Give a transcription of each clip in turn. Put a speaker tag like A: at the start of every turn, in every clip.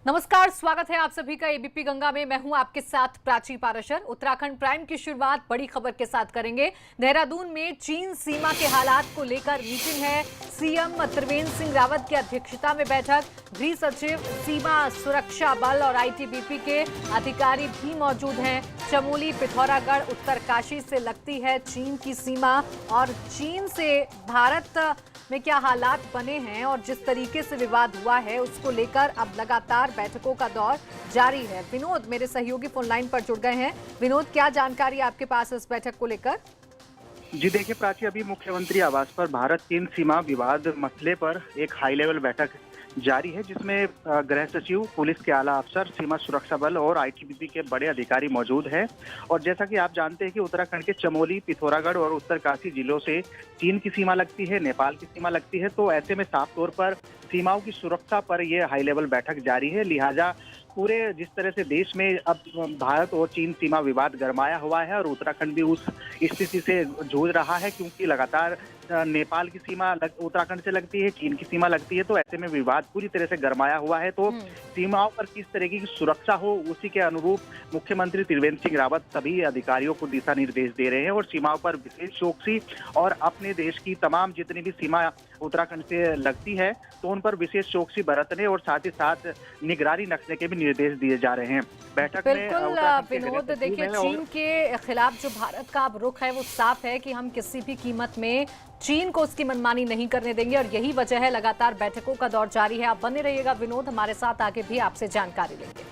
A: नमस्कार, स्वागत है आप सभी का एबीपी गंगा में। मैं हूं आपके साथ प्राची पाराशर। उत्तराखंड प्राइम की शुरुआत बड़ी खबर के साथ करेंगे। देहरादून में चीन सीमा के हालात को लेकर मीटिंग है। सीएम त्रिवेंद्र सिंह रावत की अध्यक्षता में बैठक। गृह सचिव, सीमा सुरक्षा बल और आईटीबीपी के अधिकारी भी मौजूद हैं। चमोली, पिथौरागढ़, उत्तरकाशी से लगती है चीन की सीमा और चीन से भारत में क्या हालात बने हैं और जिस तरीके से विवाद हुआ है उसको लेकर अब लगातार बैठकों का दौर जारी है। विनोद मेरे सहयोगी फोन लाइन पर जुड़ गए हैं। विनोद, क्या जानकारी आपके पास इस बैठक को लेकर?
B: जी देखिए प्राची, अभी मुख्यमंत्री आवास पर भारत चीन सीमा विवाद मसले पर एक हाई लेवल बैठक जारी है, जिसमें गृह सचिव, पुलिस के आला अफसर, सीमा सुरक्षा बल और आईटीबीपी के बड़े अधिकारी मौजूद हैं। और जैसा कि आप जानते हैं कि उत्तराखंड के चमोली, पिथौरागढ़ और उत्तरकाशी जिलों से चीन की सीमा लगती है, नेपाल की सीमा लगती है। तो ऐसे में साफ तौर पर सीमाओं की सुरक्षा पर यह हाई लेवल बैठक जारी है। लिहाजा पूरे जिस तरह से देश में अब भारत और चीन सीमा विवाद गरमाया हुआ है और उत्तराखंड भी उस स्थिति से जूझ रहा है, क्योंकि लगातार नेपाल की सीमा उत्तराखंड से लगती है, चीन की सीमा लगती है। तो ऐसे में विवाद पूरी तरह से गरमाया हुआ है। तो सीमाओं पर किस तरीके की सुरक्षा हो, उसी के अनुरूप मुख्यमंत्री त्रिवेंद्र सिंह रावत सभी अधिकारियों को दिशा निर्देश दे रहे हैं और सीमाओं पर विशेष चौकसी और अपने देश की तमाम जितनी भी सीमा उत्तराखंड से लगती है तो उन पर विशेष चौकसी बरतने और साथ ही साथ निगरानी रखने के भी निर्देश दिए जा रहे हैं। बैठक में
A: बिल्कुल विनोद, देखिए चीन के खिलाफ जो भारत का अब रुख है वो साफ है कि हम किसी भी कीमत में चीन को उसकी मनमानी नहीं करने देंगे और यही वजह है लगातार बैठकों का दौर जारी है। आप बने रहिएगा विनोद, हमारे साथ आगे भी आपसे जानकारी लेंगे।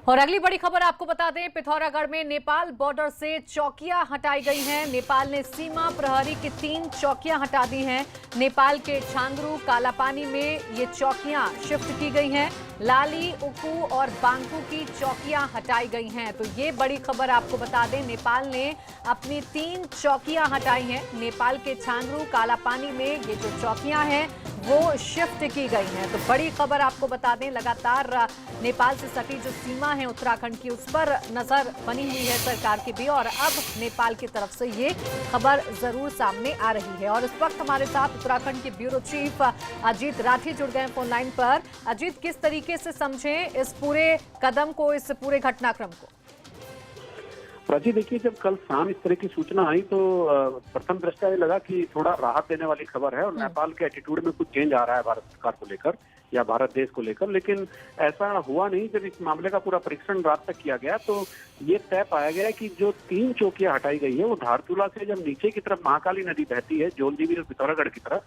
A: और अगली बड़ी खबर आपको बता दें, पिथौरागढ़ में नेपाल बॉर्डर से चौकियां हटाई गई हैं। नेपाल ने सीमा प्रहरी की 3 चौकियां हटा दी हैं। नेपाल के छांगरू, कालापानी में ये चौकियां शिफ्ट की गई हैं। लाली, उकू और बांकू की चौकियां हटाई गई हैं। तो ये बड़ी खबर आपको बता दें, नेपाल ने अपनी 3 चौकियां हटाई हैं। नेपाल के छांगरू, कालापानी में ये जो चौकियां हैं वो शिफ्ट की गई हैं। तो बड़ी खबर आपको बता दें, लगातार नेपाल से सटी जो सीमा है उत्तराखंड की, उस पर नजर बनी हुई है सरकार की भी और अब नेपाल की तरफ से ये खबर जरूर सामने आ रही है। और इस वक्त हमारे साथ उत्तराखंड के ब्यूरो चीफ अजीत राठी जुड़ गए फोन लाइन पर। अजीत, किस तरीके से समझें इस पूरे कदम को, इस पूरे घटनाक्रम को?
C: प्राची, देखिए, जब कल शाम इस तरह की सूचना आई तो प्रथम दृष्टया ये लगा कि थोड़ा राहत देने वाली खबर है और नेपाल के एटीट्यूड में कुछ चेंज आ रहा है भारत सरकार को लेकर या भारत देश को लेकर। लेकिन ऐसा हुआ नहीं। जब इस मामले का पूरा परीक्षण रात तक किया गया तो ये तय पाया गया कि जो 3 चौकियां हटाई गई है वो धारचूला से जब नीचे की तरफ महाकाली नदी बहती है, जोलजीबी और पिथौरागढ़ की तरफ,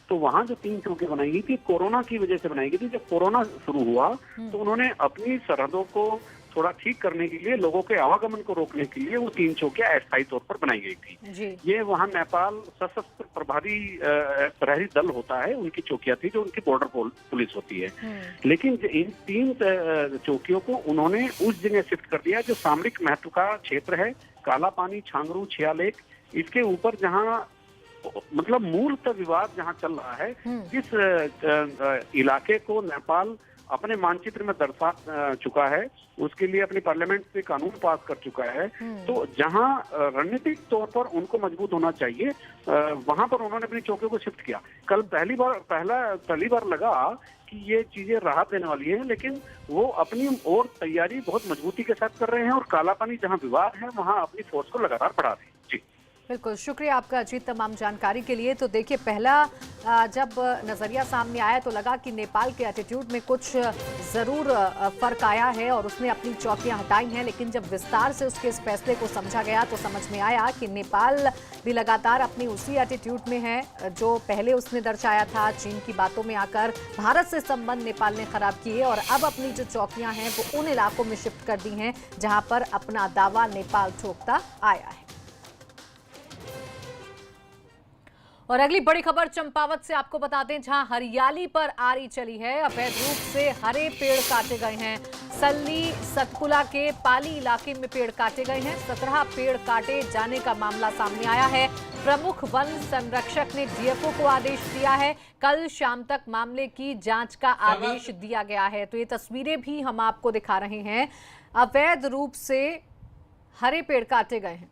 C: तो वहां जो 3 चौकियां बनाई गई थी कोरोना की वजह से बनाई गई थी। जब कोरोना शुरू हुआ तो उन्होंने अपनी सरहदों को थोड़ा ठीक करने के लिए, लोगों के आवागमन को रोकने के लिए वो 3 चौकियां अस्थायी तौर पर बनाई गई थी। ये वहां नेपाल सशस्त्र प्रभारी प्रहरी दल होता है, उनकी चौकियां थी, जो उनकी बॉर्डर पुलिस होती है। लेकिन इन 3 चौकियों को उन्होंने उस जगह शिफ्ट कर दिया जो सामरिक महत्व का क्षेत्र है, काला पानी, छांगरू, छियालेक, इसके ऊपर जहाँ मतलब मूलतः विवाद जहाँ चल रहा है, जिस इलाके को नेपाल अपने मानचित्र में दर्शा चुका है, उसके लिए अपनी पार्लियामेंट से कानून पास कर चुका है। तो जहां रणनीतिक तौर पर उनको मजबूत होना चाहिए, वहां पर उन्होंने अपनी चौकियों को शिफ्ट किया। कल पहली बार लगा कि ये चीजें राहत देने वाली हैं, लेकिन वो अपनी और तैयारी बहुत मजबूती के साथ कर रहे हैं और कालापानी जहां विवाद है वहां अपनी फोर्स को लगातार बढ़ा रहे हैं। जी
A: बिल्कुल, शुक्रिया आपका अजीत तमाम जानकारी के लिए। तो देखिए, पहला जब नज़रिया सामने आया तो लगा कि नेपाल के एटीट्यूड में कुछ ज़रूर फ़र्क आया है और उसने अपनी चौकियां हटाई हैं। लेकिन जब विस्तार से उसके इस फैसले को समझा गया तो समझ में आया कि नेपाल भी लगातार अपनी उसी एटीट्यूड में है जो पहले उसने दर्शाया था। चीन की बातों में आकर भारत से संबंध नेपाल ने खराब किए और अब अपनी जो चौकियां हैं वो उन इलाकों में शिफ्ट कर दी हैं जहां पर अपना दावा नेपाल ठोकता आया है। और अगली बड़ी खबर चंपावत से आपको बता दें, जहां हरियाली पर आरी चली है। अवैध रूप से हरे पेड़ काटे गए हैं। सल्ली सतपुला के पाली इलाके में पेड़ काटे गए हैं। 17 पेड़ काटे जाने का मामला सामने आया है। प्रमुख वन संरक्षक ने डीएफओ को आदेश दिया है। कल शाम तक मामले की जांच का आदेश दिया गया है। तो ये तस्वीरें भी हम आपको दिखा रहे हैं। अवैध रूप से हरे पेड़ काटे गए हैं।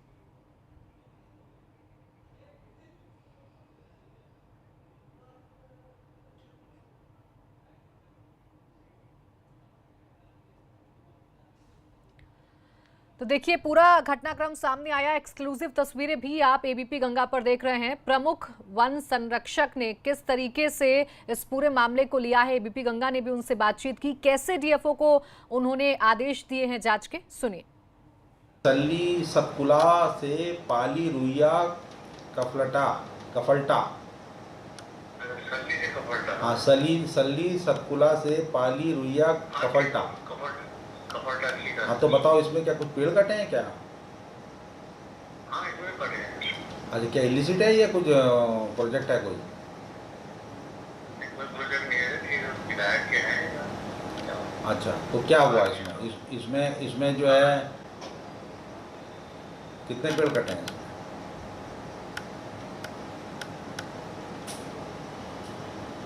A: तो देखिए पूरा घटनाक्रम सामने आया। एक्सक्लूसिव तस्वीरें भी आप एबीपी गंगा पर देख रहे हैं। प्रमुख वन संरक्षक ने किस तरीके से इस पूरे मामले को लिया है, एबीपी गंगा ने भी उनसे बातचीत की। कैसे डीएफओ को उन्होंने आदेश दिए हैं जांच के, सुनिए।
D: सल्ली सतपुला से पाली रुइया कफलटा कफलटा हाँ सल्ली सतपुला से पाली रुइया कफलटा। हाँ तो बताओ इसमें क्या कुछ पेड़ कटे हैं क्या? अच्छा, क्या इलिसिट है या कुछ प्रोजेक्ट है कोई? अच्छा, तो क्या हुआ इसमें इसमें जो है कितने पेड़ कटे हैं?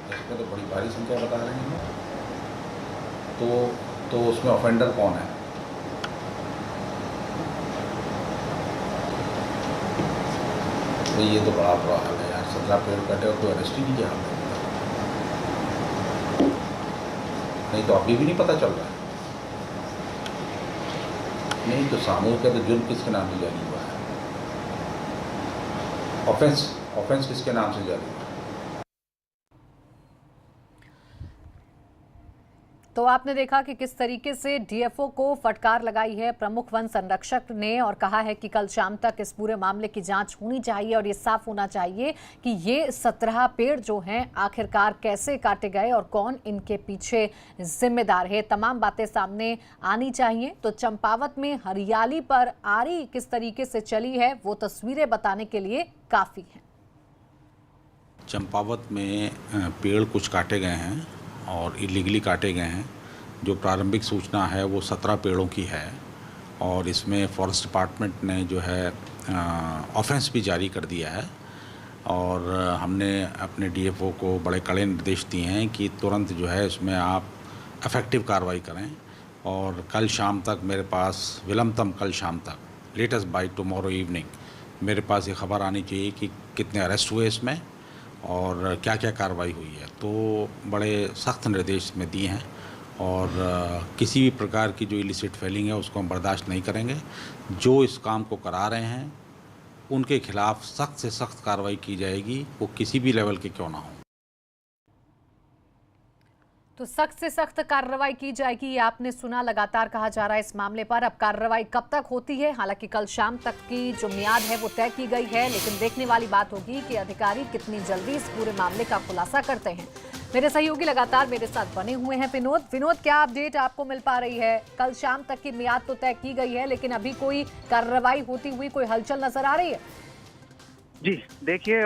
D: इसमें तो बड़ी भारी संख्या बता रहे हैं। तो उसमें ऑफेंडर कौन है? तो ये तो बड़ा बुरा हाल है यार, 17 पेड़ कटे और कोई अरेस्ट ही नहीं किया हमने। नहीं तो अभी भी नहीं पता चल रहा है। नहीं तो सामूहिक है तो जुर्म किसके नाम से जारी हुआ है? ऑफेंस किसके नाम से जारी हुआ है?
A: तो आपने देखा कि किस तरीके से डीएफओ को फटकार लगाई है प्रमुख वन संरक्षक ने और कहा है कि कल शाम तक इस पूरे मामले की जांच होनी चाहिए और ये साफ होना चाहिए कि ये 17 पेड़ जो हैं आखिरकार कैसे काटे गए और कौन इनके पीछे जिम्मेदार है। तमाम बातें सामने आनी चाहिए। तो चंपावत में हरियाली पर आरी किस तरीके से चली है वो तस्वीरें बताने के लिए काफी है।
D: चंपावत में पेड़ कुछ काटे गए हैं और इलीगली काटे गए हैं। जो प्रारंभिक सूचना है वो 17 पेड़ों की है और इसमें फॉरेस्ट डिपार्टमेंट ने जो है ऑफेंस भी जारी कर दिया है और हमने अपने डीएफओ को बड़े कड़े निर्देश दिए हैं कि तुरंत जो है इसमें आप इफेक्टिव कार्रवाई करें और कल शाम तक मेरे पास विलंबतम कल शाम तक लेटेस्ट बाय टुमारो इवनिंग मेरे पास ये खबर आनी चाहिए कि कितने अरेस्ट हुए इसमें और क्या क्या कार्रवाई हुई है। तो बड़े सख्त निर्देश में दिए हैं और किसी भी प्रकार की जो इलिसिट फेलिंग है उसको हम बर्दाश्त नहीं करेंगे। जो इस काम को करा रहे हैं उनके खिलाफ सख्त से सख्त कार्रवाई की जाएगी, वो किसी भी लेवल के क्यों ना हो।
A: तो सख्त से सख्त कार्रवाई की जाएगी, ये आपने सुना। लगातार कहा जा रहा है इस मामले पर। अब कार्रवाई कब तक होती है, हालांकि कल शाम तक की जो मियाद है वो तय की गई है, लेकिन देखने वाली बात होगी कि अधिकारी कितनी जल्दी इस पूरे मामले का खुलासा करते हैं। मेरे सहयोगी लगातार मेरे साथ बने हुए हैं। विनोद, क्या अपडेट आपको मिल पा रही है? कल शाम तक की मियाद तो तय की गई है, लेकिन अभी कोई कार्रवाई होती हुई कोई हलचल नजर आ रही है?
B: जी देखिए,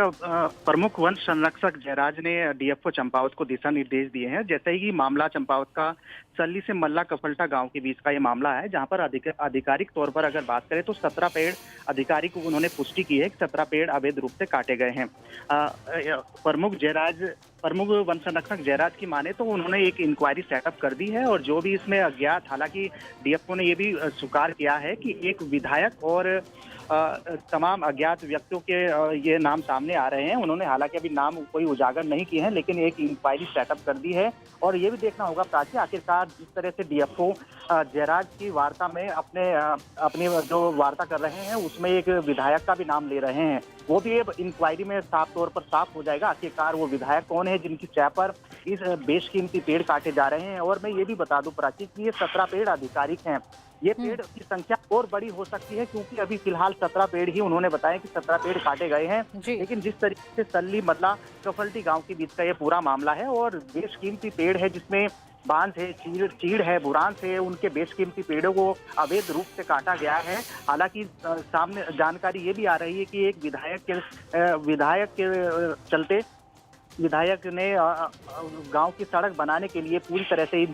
B: प्रमुख वन संरक्षक जयराज ने डीएफओ चंपावत को दिशा निर्देश दिए हैं। जैसे ही मामला चंपावत का सल्ली से मल्ला कफलटा गांव के बीच का ये मामला है, जहां पर आधिकारिक तौर पर अगर बात करें तो 17 पेड़ अधिकारी को उन्होंने पुष्टि की है कि 17 पेड़ अवैध रूप से काटे गए हैं। प्रमुख वन संरक्षक जयराज की माने तो उन्होंने एक इंक्वायरी सेटअप कर दी है और जो भी इसमें अज्ञात, हालांकि डीएफओ ने ये भी स्वीकार किया है कि एक विधायक और तमाम अज्ञात व्यक्तियों के ये नाम सामने आ रहे हैं। उन्होंने हालांकि अभी नाम कोई उजागर नहीं किए हैं, लेकिन एक इंक्वायरी सेटअप कर दी है और ये भी देखना होगा प्राची, आखिरकार जिस तरह से डीएफओ जयराज की वार्ता में अपनी जो वार्ता कर रहे हैं उसमें एक विधायक का भी नाम ले रहे हैं, वो भी इंक्वायरी में साफ तौर पर साफ हो जाएगा आखिरकार वो विधायक कौन है जिनकी चाह पर इस बेशकीमती पेड़ काटे जा रहे हैं। और मैं ये भी बता दूं प्राची कि ये 17 पेड़ आधिकारिक हैं। ये पेड़ की संख्या और बड़ी हो सकती है क्योंकि अभी फिलहाल 17 पेड़ ही उन्होंने बताया कि 17 पेड़ काटे गए हैं। लेकिन जिस तरीके से सल्ली मल्ला कफलटी गांव के बीच का ये पूरा मामला है और बेशकीमती पेड़ है जिसमें बांस है, चीड़ है, बुरांस है, उनके बेशकीमती पेड़ों को अवैध रूप से काटा गया है। हालांकि सामने जानकारी ये भी आ रही है कि एक विधायक के चलते विधायक ने गांव की सड़क बनाने के लिए पूरी तरह से इन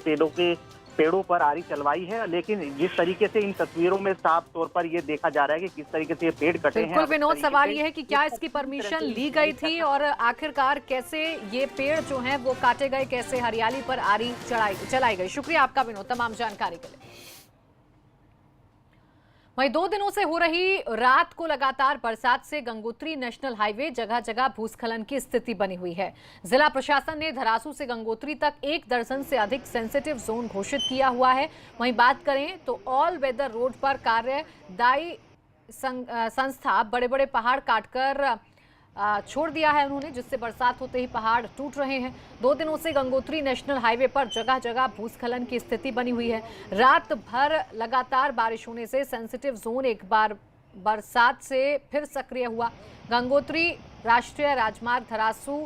B: पेड़ों पर आरी चलवाई है। लेकिन जिस तरीके से इन तस्वीरों में साफ तौर पर ये देखा जा रहा है कि किस तरीके से ये पेड़ कटे हैं।
A: बिल्कुल विनोद, सवाल ये है कि क्या इसकी परमिशन ली गई थी और आखिरकार कैसे ये पेड़ जो हैं वो काटे गए, कैसे हरियाली पर आरी चलाई गई। शुक्रिया आपका विनोद तमाम जानकारी के लिए। वहीं 2 दिनों से हो रही रात को लगातार बरसात से गंगोत्री नेशनल हाईवे जगह जगह भूस्खलन की स्थिति बनी हुई है। जिला प्रशासन ने धरासू से गंगोत्री तक 1 दर्जन से अधिक सेंसिटिव जोन घोषित किया हुआ है। वहीं बात करें तो ऑल वेदर रोड पर कार्यदायी संस्था बड़े बड़े पहाड़ काटकर छोड़ दिया है उन्होंने, जिससे बरसात होते ही पहाड़ टूट रहे हैं। 2 दिनों से गंगोत्री नेशनल हाईवे पर जगह जगह भूस्खलन की स्थिति बनी हुई है। रात भर लगातार बारिश होने से सेंसिटिव जोन एक बार बरसात से फिर सक्रिय हुआ। गंगोत्री राष्ट्रीय राजमार्ग धरासू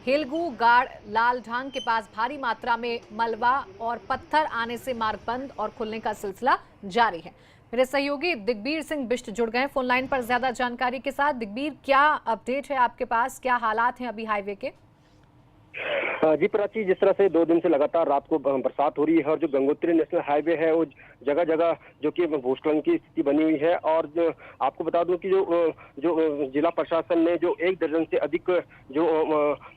A: हेलगू गाड़ लालढांग के पास भारी मात्रा में मलबा और पत्थर आने से मार्ग बंद और खुलने का सिलसिला जारी है। मेरे सहयोगी दिग्बीर सिंह बिष्ट जुड़ गए फोन लाइन पर ज्यादा जानकारी के साथ। दिग्बीर, क्या अपडेट है आपके पास, क्या हालात हैं अभी हाईवे के?
E: जी प्राची, जिस तरह से 2 दिन से लगातार रात को बरसात हो रही है और जो गंगोत्री नेशनल हाईवे है वो जगह जगह जो कि भूस्खलन की स्थिति बनी हुई है। और आपको बता दूं कि जो जिला प्रशासन ने जो 1 दर्जन से अधिक जो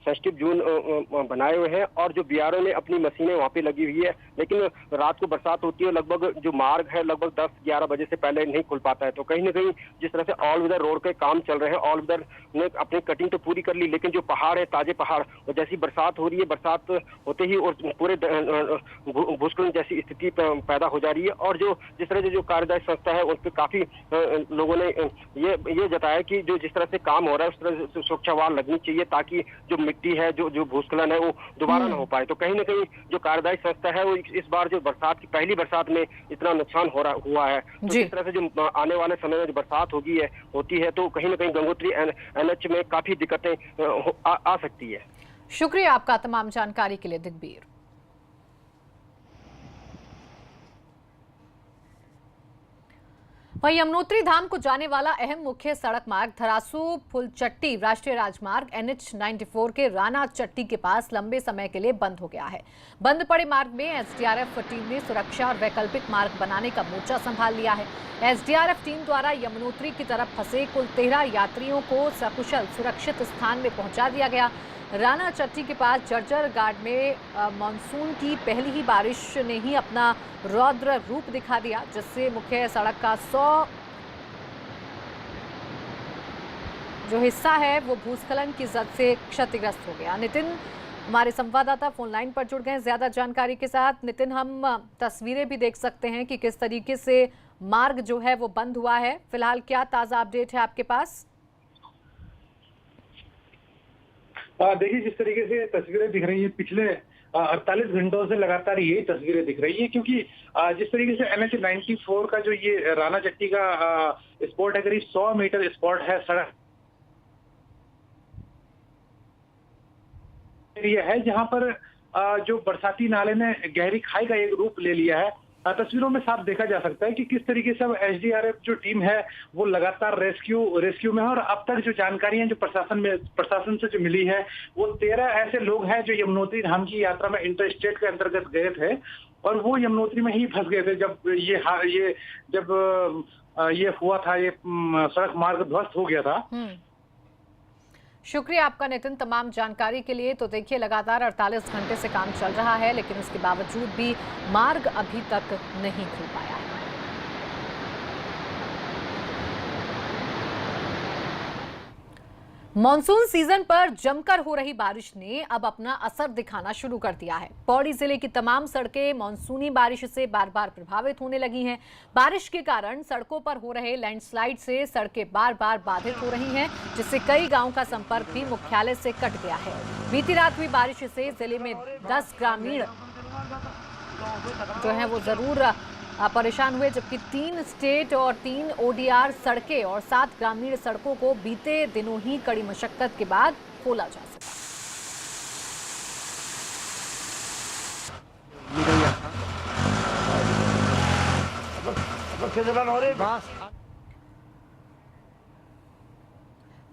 E: सेंसिटिव जोन बनाए हुए हैं और जो बीआरओ ने अपनी मशीनें वहाँ पे लगी हुई है, लेकिन रात को बरसात होती है, लगभग जो मार्ग है लगभग 10-11 बजे से पहले नहीं खुल पाता है। तो कहीं ना कहीं जिस तरह से ऑल वेदर रोड के काम चल रहे हैं, ऑल वेदर ने अपनी कटिंग तो पूरी कर ली, लेकिन जो पहाड़ है, ताजे पहाड़, और जैसी बरसात हो रही है, बरसात होते ही और पूरे भूस्खलन जैसी स्थिति पैदा हो जा रही है। और जो जिस तरह से जो कार्यदायी संस्था है उस पर काफी लोगों ने ये जताया कि जो जिस तरह से काम हो रहा है उस तरह से सुरक्षा वाल लगनी चाहिए, ताकि जो मिट्टी है, जो भूस्खलन है वो दोबारा ना हो पाए। तो कहीं ना कहीं जो कार्यदायी संस्था है वो इस बार जो बरसात की पहली बरसात में इतना नुकसान हुआ है, तो जिस तरह से जो आने वाले समय में जो बरसात होती है तो कहीं ना कहीं गंगोत्री NH में काफी दिक्कतें आ सकती है।
A: शुक्रिया आपका तमाम जानकारी के लिए दिग्बीर। वहीं यमुनोत्री धाम को जाने वाला अहम मुख्य सड़क मार्ग धरासू फुलचट्टी राष्ट्रीय राजमार्ग NH 94 के राना चट्टी के पास लंबे समय के लिए बंद हो गया है। बंद पड़े मार्ग में SDRF टीम ने सुरक्षा और वैकल्पिक मार्ग बनाने का मोर्चा संभाल लिया है। SDRF टीम द्वारा यमुनोत्री की तरफ फंसे कुल 13 यात्रियों को सकुशल सुरक्षित स्थान में पहुंचा दिया गया। राना चट्टी के पास जर्जर गार्ड में मानसून की पहली ही बारिश ने ही अपना रौद्र रूप दिखा दिया, जिससे मुख्य सड़क का 100 जो हिस्सा है वो भूस्खलन की जद से क्षतिग्रस्त हो गया। नितिन हमारे संवाददाता फोन लाइन पर जुड़ गए ज्यादा जानकारी के साथ। नितिन, हम तस्वीरें भी देख सकते हैं कि किस तरीके से मार्ग जो है वो बंद हुआ है। फिलहाल क्या ताजा अपडेट है आपके पास?
F: देखिए, जिस तरीके से तस्वीरें दिख रही है पिछले 48 घंटों से लगातार ये तस्वीरें दिख रही है, क्योंकि जिस तरीके से NH 94 का जो ये राना चट्टी का स्पॉट है, करीब 100 मीटर स्पॉट है, सड़क एरिया है जहां पर जो बरसाती नाले ने गहरी खाई का एक रूप ले लिया है। तस्वीरों में साफ देखा जा सकता है कि किस तरीके से SDRF जो टीम है वो लगातार रेस्क्यू में है। और अब तक जो जानकारियां जो प्रशासन से जो मिली है वो 13 ऐसे लोग हैं जो यमुनोत्री धाम की यात्रा में इंटर स्टेट के अंतर्गत गए थे और वो यमुनोत्री में ही फंस गए थे जब ये हुआ था, ये सड़क मार्ग ध्वस्त हो गया था।
A: शुक्रिया आपका नितिन तमाम जानकारी के लिए। तो देखिए, लगातार 48 घंटे से काम चल रहा है, लेकिन उसके बावजूद भी मार्ग अभी तक नहीं खुल पाया है। मॉनसून सीजन पर जमकर हो रही बारिश ने अब अपना असर दिखाना शुरू कर दिया है। पौड़ी जिले की तमाम सड़कें मॉनसूनी बारिश से बार बार प्रभावित होने लगी हैं। बारिश के कारण सड़कों पर हो रहे लैंडस्लाइड से सड़कें बार बार बाधित हो रही हैं, जिससे कई गांवों का संपर्क भी मुख्यालय से कट गया है। बीती रात हुई बारिश से जिले में 10 ग्रामीण जो है वो जरूर परेशान हुए, जबकि 3 स्टेट और 3 ODR सड़कें और 7 ग्रामीण सड़कों को बीते दिनों ही कड़ी मशक्कत के बाद खोला जा सका।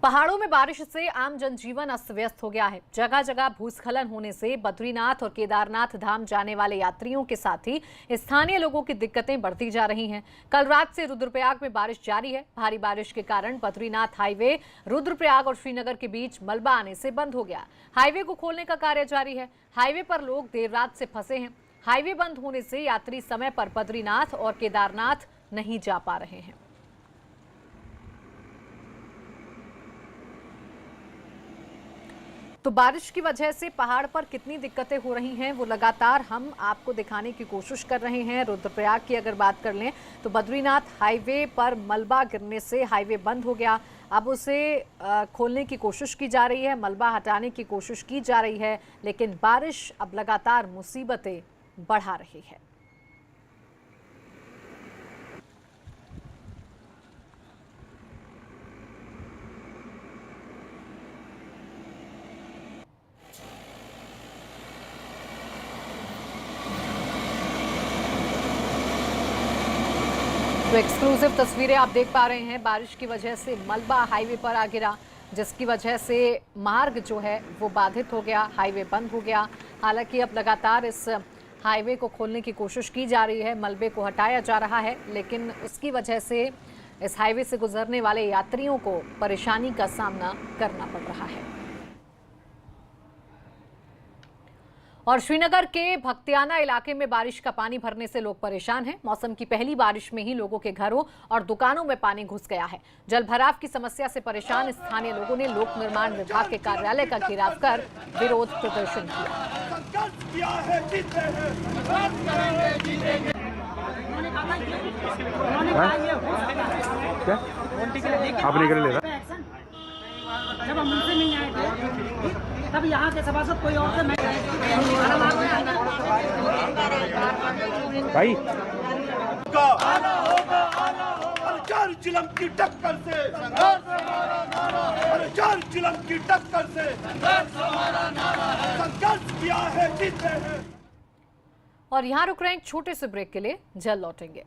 A: पहाड़ों में बारिश से आम जनजीवन अस्त व्यस्त हो गया है। जगह जगह भूस्खलन होने से बद्रीनाथ और केदारनाथ धाम जाने वाले यात्रियों के साथ ही स्थानीय लोगों की दिक्कतें बढ़ती जा रही हैं। कल रात से रुद्रप्रयाग में बारिश जारी है। भारी बारिश के कारण बद्रीनाथ हाईवे रुद्रप्रयाग और श्रीनगर के बीच मलबा आने से बंद हो गया। हाईवे को खोलने का कार्य जारी है। हाईवे पर लोग देर रात से फंसे हैं। हाईवे बंद होने से यात्री समय पर बद्रीनाथ और केदारनाथ नहीं जा पा रहे हैं। तो बारिश की वजह से पहाड़ पर कितनी दिक्कतें हो रही हैं वो लगातार हम आपको दिखाने की कोशिश कर रहे हैं। रुद्रप्रयाग की अगर बात कर लें तो बद्रीनाथ हाईवे पर मलबा गिरने से हाईवे बंद हो गया। अब उसे खोलने की कोशिश की जा रही है, मलबा हटाने की कोशिश की जा रही है, लेकिन बारिश अब लगातार मुसीबतें बढ़ा रही है। तो एक्सक्लूसिव तस्वीरें आप देख पा रहे हैं। बारिश की वजह से मलबा हाईवे पर आ गिरा, जिसकी वजह से मार्ग जो है वो बाधित हो गया, हाईवे बंद हो गया। हालांकि अब लगातार इस हाईवे को खोलने की कोशिश की जा रही है, मलबे को हटाया जा रहा है, लेकिन उसकी वजह से इस हाईवे से गुजरने वाले यात्रियों को परेशानी का सामना करना पड़ रहा है। और श्रीनगर के भक्तियाना इलाके में बारिश का पानी भरने से लोग परेशान हैं। मौसम की पहली बारिश में ही लोगों के घरों और दुकानों में पानी घुस गया है। जल भराव की समस्या से परेशान स्थानीय लोगों ने लोक निर्माण विभाग के कार्यालय का घेराव कर विरोध प्रदर्शन किया।
G: आप निकल ले
H: जब हम उनसे नहीं आए थे तब यहाँ के सभासद कोई और से
G: भाई
I: जिलम की टक्कर से जिलम की टक्कर से संघर्ष किया है, जीते हैं।
A: और यहाँ रुक रहे हैं एक छोटे से ब्रेक के लिए, जल्द लौटेंगे।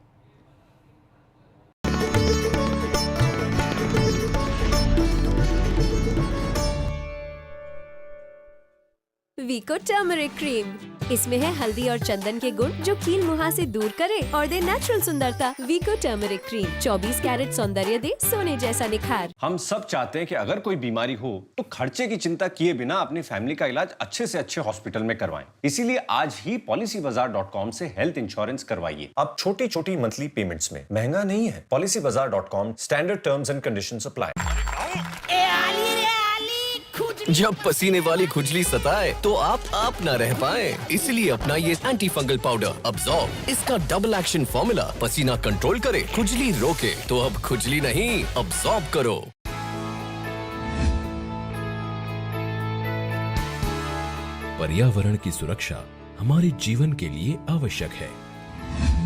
J: वीको टर्मरिक क्रीम, इसमें है हल्दी और चंदन के गुण जो कील मुहासे दूर करे और दे नेचुरल सुंदरता। वीको टर्मरिक क्रीम 24 कैरेट सौंदर्य दे सोने जैसा निखार।
K: हम सब चाहते हैं कि अगर कोई बीमारी हो तो खर्चे की चिंता किए बिना अपनी फैमिली का इलाज अच्छे से अच्छे हॉस्पिटल में करवाएं। इसीलिए आज ही PolicyBazaar.com से हेल्थ इंश्योरेंस करवाइए। अब छोटी छोटी मंथली पेमेंट्स में महंगा नहीं है। PolicyBazaar.com, standard terms and conditions apply.
L: जब पसीने वाली खुजली सताए तो आप ना रह पाए, इसलिए अपनाइए एंटी फंगल पाउडर अब्सॉर्ब। इसका डबल एक्शन फॉर्मूला पसीना कंट्रोल करे, खुजली रोके। तो अब खुजली नहीं, अब्सॉर्ब करो।
M: पर्यावरण की सुरक्षा हमारे जीवन के लिए आवश्यक है।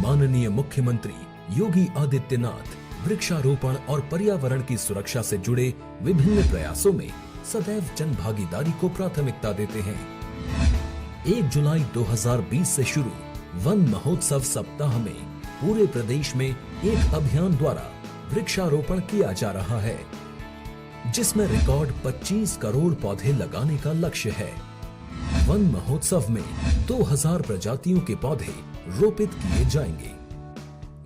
M: माननीय मुख्यमंत्री योगी आदित्यनाथ वृक्षारोपण और पर्यावरण की सुरक्षा से जुड़े विभिन्न प्रयासों में सदैव जन भागीदारी को प्राथमिकता देते हैं। 1 जुलाई 2020 से शुरू वन महोत्सव सप्ताह में पूरे प्रदेश में एक अभियान द्वारा वृक्षारोपण किया जा रहा है, जिसमें रिकॉर्ड 25 करोड़ पौधे लगाने का लक्ष्य है। वन महोत्सव में 2000 प्रजातियों के पौधे रोपित किए जाएंगे।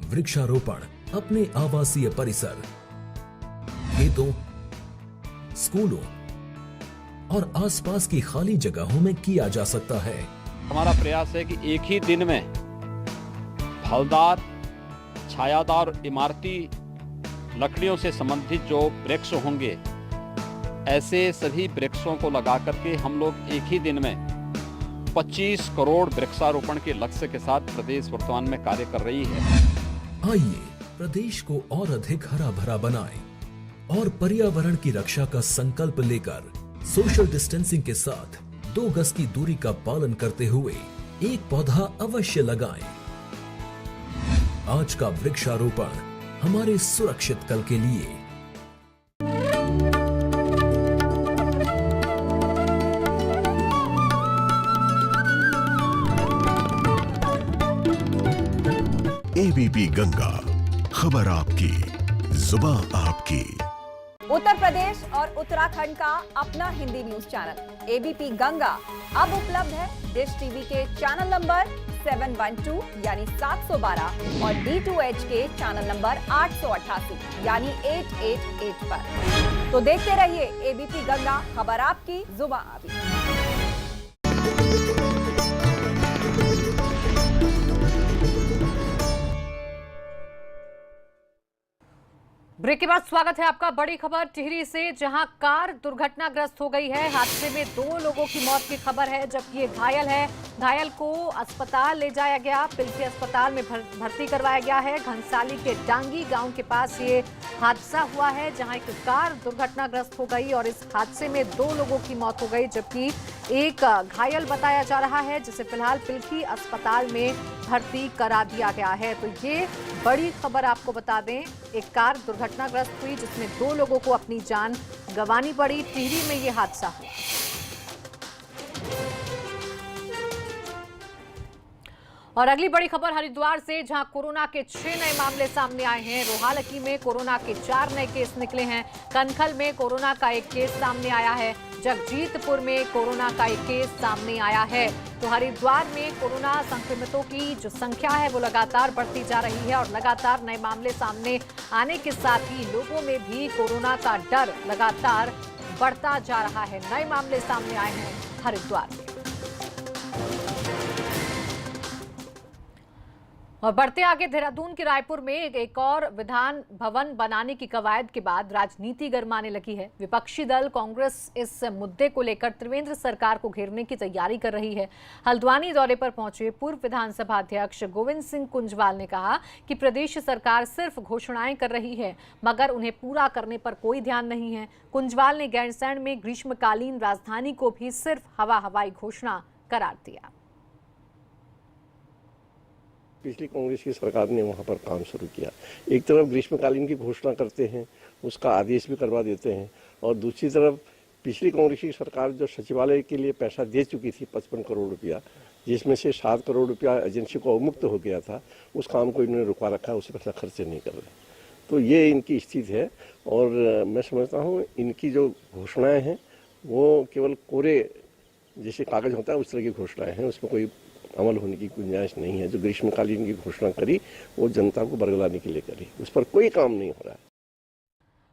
M: वृक्षारोपण अपने आवासीय परिसर, खेतों, स्कूलों और आसपास की खाली जगहों में किया जा सकता है।
N: हमारा प्रयास है कि एक ही दिन में फलदार, छायादार इमारती लकड़ियों से संबंधित जो वृक्ष होंगे, ऐसे सभी वृक्षों को लगा करके हम लोग एक ही दिन में 25 करोड़ वृक्षारोपण के लक्ष्य के साथ प्रदेश वर्तमान में कार्य कर रही है।
M: आइए प्रदेश को और अधिक हरा भरा बनाएं और पर्यावरण की रक्षा का संकल्प लेकर सोशल डिस्टेंसिंग के साथ 2 गज की दूरी का पालन करते हुए एक पौधा अवश्य लगाएं। आज का वृक्षारोपण हमारे सुरक्षित कल के लिए।
O: एबीपी गंगा, खबर आपकी, जुबान आपकी।
P: उत्तर प्रदेश और उत्तराखंड का अपना Hindi news channel ABP Ganga अब उपलब्ध है डिश टीवी के चैनल नंबर 712 यानी 712 और D2H के चैनल नंबर 888 यानी 888 पर। तो देखते रहिए एबीपी गंगा, खबर आपकी, जुबान आपकी।
A: ब्रेक के बाद स्वागत है आपका। बड़ी खबर टिहरी से, जहां कार दुर्घटनाग्रस्त हो गई है। हादसे में 2 लोगों की मौत की खबर है, जबकि एक घायल है। घायल को अस्पताल ले जाया गया, पिलखी अस्पताल में भर्ती करवाया गया है। घनसाली के डांगी गांव के पास ये हादसा हुआ है, जहां एक कार दुर्घटनाग्रस्त हो गई और इस हादसे में 2 लोगों की मौत हो गई, जबकि एक घायल बताया जा रहा है, जिसे फिलहाल पिलखी अस्पताल में भर्ती करा दिया गया है। तो ये बड़ी खबर आपको बता दें, एक कार दुर्घटनाग्रस्त हुई जिसमें 2 लोगों को अपनी जान गंवानी पड़ी। टिहरी में ये हादसा हुआ। और अगली बड़ी खबर हरिद्वार से, जहां कोरोना के 6 नए मामले सामने आए हैं। रोहालकी में कोरोना के 4 नए केस निकले हैं। कनखल में कोरोना का 1 केस सामने आया है। जगजीतपुर में कोरोना का 1 केस सामने आया है। तो हरिद्वार में कोरोना संक्रमितों की जो संख्या है वो लगातार बढ़ती जा रही है और लगातार नए मामले सामने आने के साथ ही लोगों में भी कोरोना का डर लगातार बढ़ता जा रहा है। नए मामले सामने आए हैं हरिद्वार में। और बढ़ते आगे देहरादून के रायपुर में एक और विधान भवन बनाने की कवायद के बाद राजनीति गरमाने लगी है। विपक्षी दल कांग्रेस इस मुद्दे को लेकर त्रिवेंद्र सरकार को घेरने की तैयारी कर रही है। हल्द्वानी दौरे पर पहुंचे पूर्व विधानसभा अध्यक्ष गोविंद सिंह कुंजवाल ने कहा कि प्रदेश सरकार सिर्फ घोषणाएं कर रही है, मगर उन्हें पूरा करने पर कोई ध्यान नहीं है। कुंजवाल ने गैरसैंण में ग्रीष्मकालीन राजधानी को भी सिर्फ हवाई घोषणा करार दिया।
G: पिछली कांग्रेस की सरकार ने वहाँ पर काम शुरू किया। एक तरफ ग्रीष्मकालीन की घोषणा करते हैं, उसका आदेश भी करवा देते हैं, और दूसरी तरफ पिछली कांग्रेस की सरकार जो सचिवालय के लिए पैसा दे चुकी थी 55 करोड़ रुपया, जिसमें से 7 करोड़ रुपया एजेंसी को अवमुक्त हो गया था, उस काम को इन्होंने रुकवा रखा है, उसे पैसा खर्च नहीं कर रहे। तो ये इनकी स्थिति है और मैं समझता हूँ इनकी जो घोषणाएँ हैं वो केवल कोरे जैसे कागज होता है उस तरह की घोषणाएँ हैं, उसमें कोई अमल होने की गुंजाइश नहीं है। जो ग्रीष्मकालीन की घोषणा करी वो जनता को बरगलाने के लिए करी, उस पर कोई काम नहीं हो रहा है।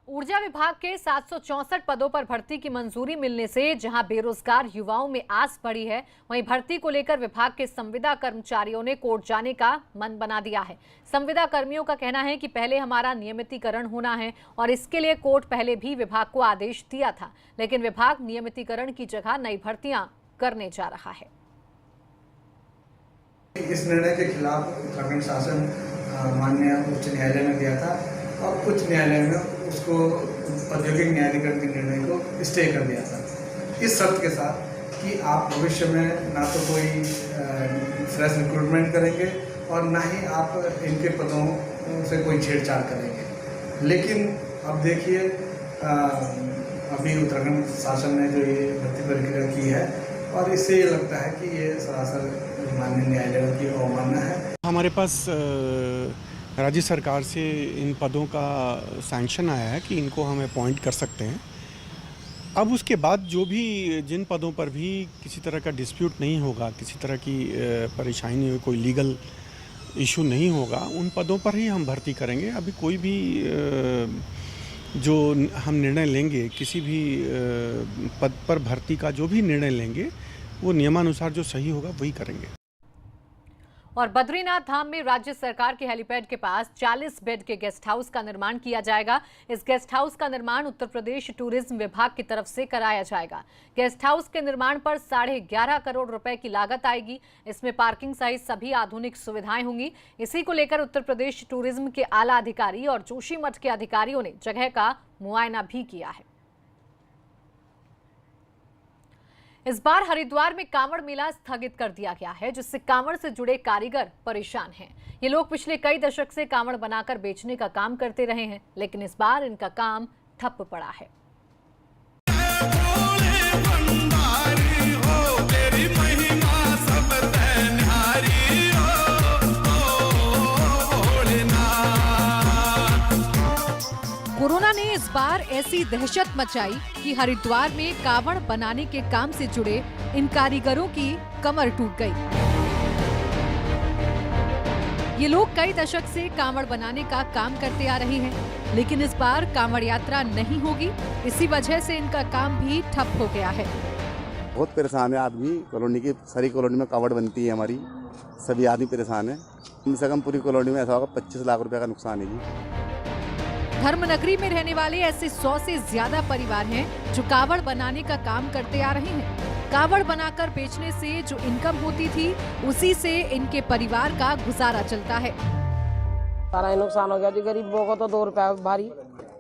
A: ऊर्जा विभाग के 764 पदों पर भर्ती की मंजूरी मिलने से जहां बेरोजगार युवाओं में आस बढ़ी है, वहीं भर्ती को लेकर विभाग के संविदा कर्मचारियों ने कोर्ट जाने का मन बना दिया है। संविदा कर्मियों का कहना है कि पहले हमारा नियमितीकरण होना है और इसके लिए कोर्ट पहले भी विभाग को आदेश दिया था, लेकिन विभाग नियमितीकरण की जगह नई भर्तियां करने जा रहा है।
Q: इस निर्णय के खिलाफ उत्तराखंड शासन माननीय उच्च न्यायालय में गया था और उच्च न्यायालय में उसको औद्योगिक न्यायाधिकरण के निर्णय को स्टे कर दिया था, इस शर्त के साथ कि आप भविष्य में ना तो कोई फ्रेश रिक्रूटमेंट करेंगे और ना ही आप इनके पदों से कोई छेड़छाड़ करेंगे। लेकिन अब देखिए अभी उत्तराखंड शासन ने जो ये भर्ती प्रक्रिया की है और इससे ये लगता है कि ये सरासर माननीय न्यायालय की अवमानना है। हमारे पास राज्य सरकार से इन पदों का सैंक्शन आया है कि इनको हम अपॉइंट कर सकते हैं। अब उसके बाद जो भी जिन पदों पर भी किसी तरह का डिस्प्यूट नहीं होगा, किसी तरह की परेशानी नहीं, कोई लीगल इशू नहीं होगा, उन पदों पर ही हम भर्ती करेंगे। अभी कोई भी जो हम निर्णय लेंगे, किसी भी पद पर भर्ती का जो भी निर्णय लेंगे वो नियमानुसार जो सही होगा वही करेंगे।
A: और बद्रीनाथ धाम में राज्य सरकार के हेलीपैड के पास 40 बेड के गेस्ट हाउस का निर्माण किया जाएगा। इस गेस्ट हाउस का निर्माण उत्तर प्रदेश टूरिज्म विभाग की तरफ से कराया जाएगा। गेस्ट हाउस के निर्माण पर 11.5 करोड़ रुपए की लागत आएगी। इसमें पार्किंग सहित सभी आधुनिक सुविधाएं होंगी। इसी को लेकर उत्तर प्रदेश टूरिज्म के आला अधिकारी और जोशीमठ के अधिकारियों ने जगह का मुआयना भी किया है। इस बार हरिद्वार में कांवड़ मेला स्थगित कर दिया गया है, जिससे कांवड़ से जुड़े कारीगर परेशान हैं। ये लोग पिछले कई दशक से कांवड़ बनाकर बेचने का काम करते रहे हैं, लेकिन इस बार इनका काम ठप पड़ा है। कोरोना ने इस बार ऐसी दहशत मचाई कि हरिद्वार में कांवड़ बनाने के काम से जुड़े इन कारीगरों की कमर टूट गई। ये लोग कई दशक से कांवड़ बनाने का काम करते आ रहे हैं, लेकिन इस बार कांवड़ यात्रा नहीं होगी। इसी वजह से इनका काम भी ठप हो गया है।
R: बहुत परेशान है आदमी। कॉलोनी की सारी कॉलोनी में कांवड़ बनती है हमारी, सभी आदमी परेशान है। कम से कम पूरी कॉलोनी में ऐसा होगा 25 लाख रुपए का नुकसान है जी।
A: धर्मनगरी में रहने वाले ऐसे 100 से ज्यादा परिवार हैं जो कावड़ बनाने का काम करते आ रहे हैं। कावड़ बनाकर बेचने से जो इनकम होती थी, उसी से इनके परिवार का गुजारा चलता है।
S: सारा ही नुकसान हो गया जी, गरीबों को तो 2 रुपया भारी,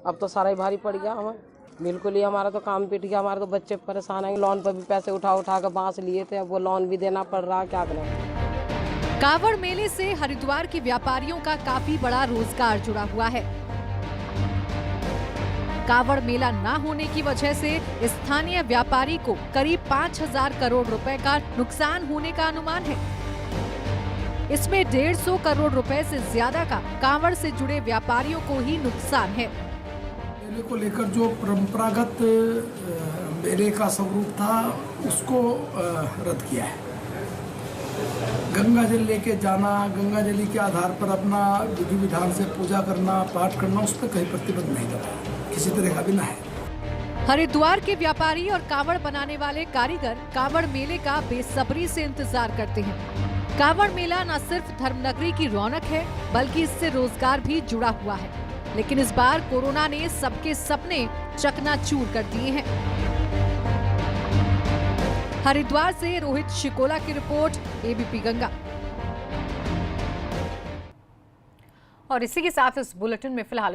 S: अब तो सारा ही भारी पड़ गया हमें। बिल्कुल ही हमारा तो काम पिट गया, हमारे तो बच्चे परेशान हैं। लोन पर भी पैसे उठा कर बांस लिए थे, अब वो लोन भी देना पड़ रहा, क्या करें।
A: कावड़ मेले से हरिद्वार के व्यापारियों का काफी बड़ा रोजगार जुड़ा हुआ है। कावड़ मेला न होने की वजह से स्थानीय व्यापारी को करीब 5,000 करोड़ रुपए का नुकसान होने का अनुमान है। इसमें 150 करोड़ रुपए से ज्यादा का कावड़ से जुड़े व्यापारियों को ही नुकसान है।
T: मेले को लेकर जो परंपरागत मेले का स्वरूप था, उसको रद्द किया है। गंगा जल लेके जाना, गंगा जली के आधार पर अपना विधि विधान से पूजा करना, पाठ करना, उस पर कहीं प्रतिबंध नहीं लगा, किसी तरह का भी ना है।
A: हरिद्वार के व्यापारी और कावड़ बनाने वाले कारीगर कावड़ मेले का बेसब्री से इंतजार करते हैं। कावड़ मेला न सिर्फ धर्मनगरी की रौनक है, बल्कि इससे रोजगार भी जुड़ा हुआ है। लेकिन इस बार कोरोना ने सबके सपने चकनाचूर कर दिए हैं। हरिद्वार से रोहित शिकोला की रिपोर्ट, एबीपी गंगा। और इसी के साथ इस बुलेटिन में फिलहाल